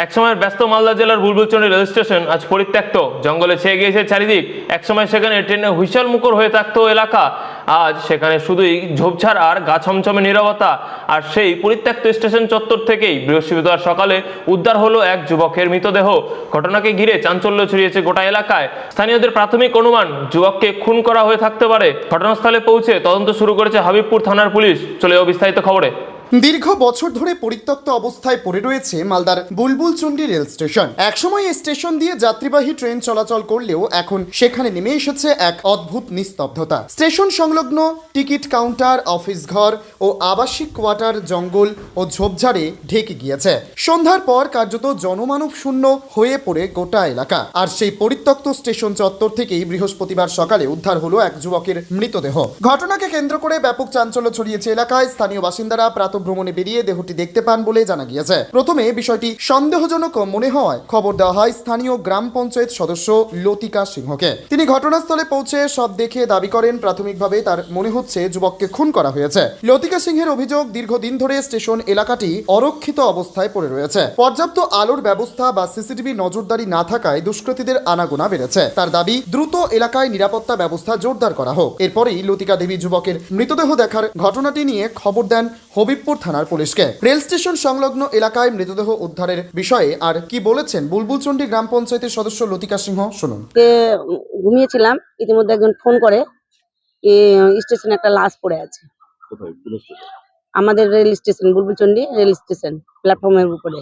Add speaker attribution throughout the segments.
Speaker 1: একসময় ব্যস্ত মালদা জেলার বুলবুলচন্ডী রেল স্টেশন আজ পরিত্যক্ত, জঙ্গলে ছেয়ে গিয়েছে চারিদিক। একসময় সেখানে ট্রেনে হুইসেল মুখর হয়ে থাকতো এলাকা, আজ সেখানে শুধুই ঝোপঝাড় আর গা ছমছমে নীরবতা। আর সেই পরিত্যক্ত স্টেশন চত্বর থেকেই বৃহস্পতিবার সকালে উদ্ধার হলো এক যুবকের মৃতদেহ। ঘটনাকে ঘিরে চাঞ্চল্য ছড়িয়েছে গোটা এলাকায়। স্থানীয়দের প্রাথমিক অনুমান, যুবককে খুন করা হয়ে থাকতে পারে। ঘটনাস্থলে পৌঁছে তদন্ত শুরু করেছে হাবিবপুর থানার পুলিশ। চলে যাও বিস্তারিত খবরে।
Speaker 2: দীর্ঘ বছর ধরে পরিত্যক্ত অবস্থায় পড়ে রয়েছে মালদার বুলবুলচন্ডী রেল স্টেশন। একসময় এই স্টেশন দিয়ে যাত্রীবাহী ট্রেন চলাচল করলেও এখন সেখানে নেমে এসেছে এক অদ্ভুত নিস্তব্ধতা। স্টেশন সংলগ্ন টিকিট কাউন্টার, অফিস ঘর ও আবাসিক কোয়ার্টার জঙ্গল ও ঝোপঝাড়ে ঢেকে গিয়েছে। সন্ধ্যার পর কার্যত জনমানব শূন্য হয়ে পড়ে গোটা এলাকা। আর সেই পরিত্যক্ত স্টেশন চত্বর থেকেই বৃহস্পতিবার সকালে উদ্ধার হলো এক যুবকের মৃতদেহ। ঘটনাকে কেন্দ্র করে ব্যাপক চাঞ্চল্য ছড়িয়েছে এলাকায়। স্থানীয় বাসিন্দারা ভ্রমণে বেরিয়ে দেহটি দেখতে পান বলে জানা গিয়েছে। প্রথমে বিষয়টি সন্দেহজনক মনে হওয়ায় খবর দেওয়া হয় স্থানীয় গ্রাম পঞ্চায়েত সদস্য লতিকা সিংহকে। তিনি ঘটনাস্থলে পৌঁছে সব দেখে দাবি করেন প্রাথমিকভাবে তার মনে হচ্ছে যুবককে খুন করা হয়েছে। লতিকা সিংহের অভিযোগ, দীর্ঘদিন ধরে স্টেশন এলাকাটি অরক্ষিত অবস্থায় পড়ে রয়েছে। পর্যাপ্ত আলোর ব্যবস্থা বা সিসিটিভি নজরদারি না থাকায় দুষ্কৃতীদের আনাগোনা বেড়েছে। তার দাবি, দ্রুত এলাকায় নিরাপত্তা ব্যবস্থা জোরদার করা হোক। এরপরেই লতিকা দেবী যুবকের মৃতদেহ দেখার ঘটনাটি নিয়ে খবর দেন হবিবপুর থানার পুলিশকে। রেল স্টেশন সংলগ্ন এলাকায় মৃতদেহ উদ্ধারের বিষয়ে আর কি বলেছেন বুলবুলচন্ডী গ্রাম পঞ্চায়েতের সদস্য লতিকা সিংহ, শুনুন।
Speaker 3: ঘুমিয়েছিলাম, ইতিমধ্যে একজন ফোন করে স্টেশনে একটা লাশ পড়ে আছে। আমাদের rail station Bulbulchandi rail station প্ল্যাটফর্মের উপরে।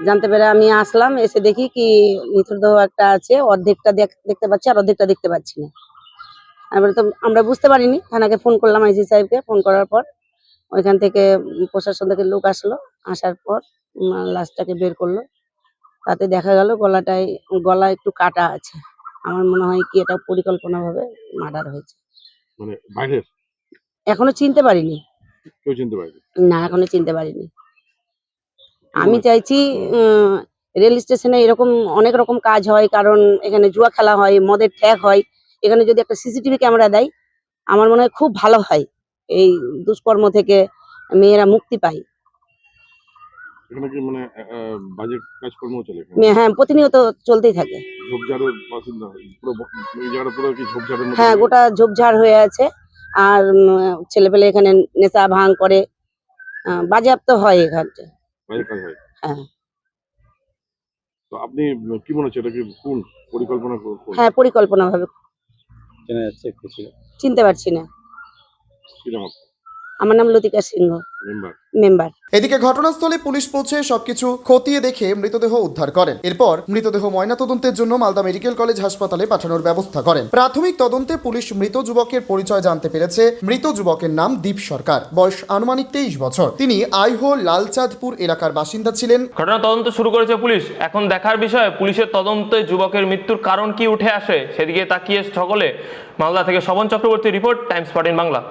Speaker 3: জানতে পেরে আমি আসলাম, এসে দেখি কি মৃতদেহ একটা আছে, অর্ধেকটা দেখতে পাচ্ছি আর অর্ধেকটা দেখতে পাচ্ছি না। তারপরে তো আমরা বুঝতে পারিনি, থানাকে ফোন করলাম, আইসি সাহেবকে ফোন করার পর ওইখান থেকে প্রশাসন থেকে লোক আসলো। আসার পর লাশটাকে বের করলো। তাতে দেখা গেল গলা একটু কাটা আছে। আমার মনে হয় কি এটা পরিকল্পনাভাবে মার্ডার হয়েছে।
Speaker 4: মানে বাইরের
Speaker 3: এখনো চিনতে পারিনি।
Speaker 4: কেউ চিনতে পারেনি?
Speaker 3: না, এখনো চিনতে পারিনি। আমি চাইছি রেল স্টেশনে এরকম অনেক রকম কাজ হয়, কারণ এখানে জুয়া খেলা হয়, মদের ঠ্যাক হয়। এখানে যদি একটা সিসিটিভি ক্যামেরা দেয়, আমার মনে হয় খুব ভালো হয়। এই দুষ্কর্ম থেকে মেয়েরা মুক্তি পায়।
Speaker 4: এখানে কি মানে বাজে কাজকর্ম চলে?
Speaker 3: হ্যাঁ, প্রতিনিয়ত চলতেই থাকে।
Speaker 4: ঝোপঝাড়ের বাসিন্দা পুরো, এই জায়গাটা পুরো কি ঝোপঝাড়ের মধ্যে?
Speaker 3: হ্যাঁ, গোটা ঝোপঝাড় হয়ে আছে। আর ছেলেপেলে এখানে নেশা ভাঙ করে, বাজেয়াপ্ত হয় এখানটা।
Speaker 4: বাজে কাজ হয়।
Speaker 3: হ্যাঁ
Speaker 4: তো আপনি কি মনে হচ্ছে এটা কি কোন পরিকল্পনা?
Speaker 3: হ্যাঁ, পরিকল্পনা ভাবে।
Speaker 4: চেনা যাচ্ছে কিছু?
Speaker 3: চিনতে পারছি না।
Speaker 4: কি নাম?
Speaker 3: আমার নাম লতিকা সিংহ, মেম্বার।
Speaker 2: এদিকে ঘটনাস্থলে পুলিশ পৌঁছে সবকিছু খতিয়ে দেখে মৃতদেহ উদ্ধার করেন। এরপর মৃতদেহ ময়নাতদন্তের জন্য মালদা মেডিকেল কলেজ হাসপাতালে পাঠানোর ব্যবস্থা করেন। প্রাথমিক তদন্তে পুলিশ মৃত যুবকের পরিচয় জানতে পেরেছে। মৃত যুবকের নাম দীপ সরকার, বয়স আনুমানিক 23 বছর। তিনি আইহো লালচাঁদপুর এলাকার বাসিন্দা ছিলেন।
Speaker 1: ঘটনা তদন্ত শুরু করেছে পুলিশ। এখন দেখার বিষয় পুলিশের তদন্তে যুবকের মৃত্যুর কারণ কি উঠে আসে, সেদিকে তাকিয়ে সকলে। মালদা থেকে শবন চক্রবর্তী রিপোর্ট, টাইমস 14 বাংলা।